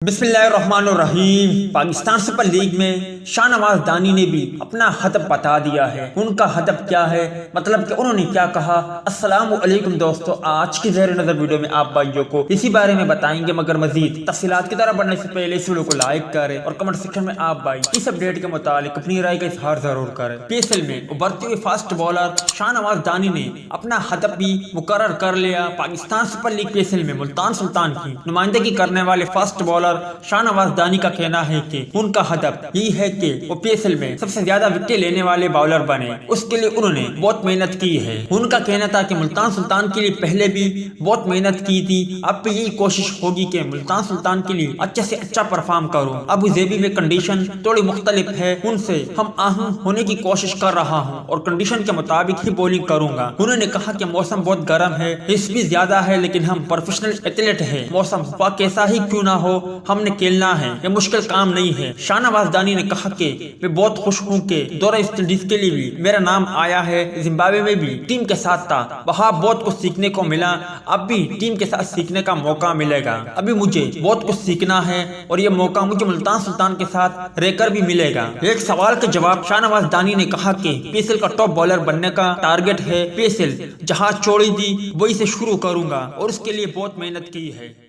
بسم اللہ الرحمن الرحیم۔ پاکستان سپر لیگ میں نواز دہانی نے بھی اپنا ہدف بتا دیا ہے۔ ان کا ہدف کیا ہے، مطلب کہ انہوں نے کیا کہا۔ السلام علیکم دوستو، آج کی زیر نظر ویڈیو میں آپ بھائیوں کو اسی بارے میں بتائیں گے، مگر مزید تفصیلات کی طرف بڑھنے سے پہلے اس ویڈیو کو لائک کریں اور کمنٹ سیکشن میں آپ بھائی اس اپڈیٹ کے متعلق اپنی رائے کا اظہار ضرور کریں۔ PSL میں ابھرتے ہوئے فاسٹ بالر نواز دہانی نے اپنا ہدف بھی مقرر کر لیا۔ پاکستان سپر لیگ PSL میں ملتان سلطان کی نمائندگی کرنے والے فاسٹ بالر نواز دہانی کا کہنا ہے کہ ان کا ہدف یہی ہے کہ وہ PSL میں سب سے زیادہ وکٹیں لینے والے باؤلر بنے۔ اس کے لیے انہوں نے بہت محنت کی ہے۔ ان کا کہنا تھا کہ ملتان سلطان کے لیے پہلے بھی بہت محنت کی تھی، اب بھی یہی کوشش ہوگی کہ ملتان سلطان کے لیے اچھے سے اچھا پرفارم کروں۔ ابو ظبی میں کنڈیشن تھوڑی مختلف ہے، ان سے ہم آہنگ ہونے کی کوشش کر رہا ہوں اور کنڈیشن کے مطابق ہی بولنگ کروں گا۔ انہوں نے کہا کہ موسم بہت گرم ہے، رسک بھی زیادہ ہے، لیکن ہم پروفیشنل ایتھلیٹ ہیں، موسم کیسا ہی کیوں نہ ہو ہم نے کھیلنا ہے، یہ مشکل کام نہیں ہے۔ نواز دہانی نے کہا کہ میں بہت خوش ہوں کہ دورہ ویسٹ انڈیز کے لیے بھی میرا نام آیا ہے، زمبابوے میں بھی ٹیم کے ساتھ تھا، وہاں بہت کچھ سیکھنے کو ملا، اب بھی ٹیم کے ساتھ سیکھنے کا موقع ملے گا۔ ابھی مجھے بہت کچھ سیکھنا ہے اور یہ موقع مجھے ملتان سلطان کے ساتھ رہ کر بھی ملے گا۔ ایک سوال کا جواب نواز دہانی نے کہا کہ PSL کا ٹاپ بالر بننے کا ٹارگٹ ہے، PSL جہاں چھوڑی تھی وہی سے شروع کروں گا اور اس کے لیے بہت محنت کی ہے۔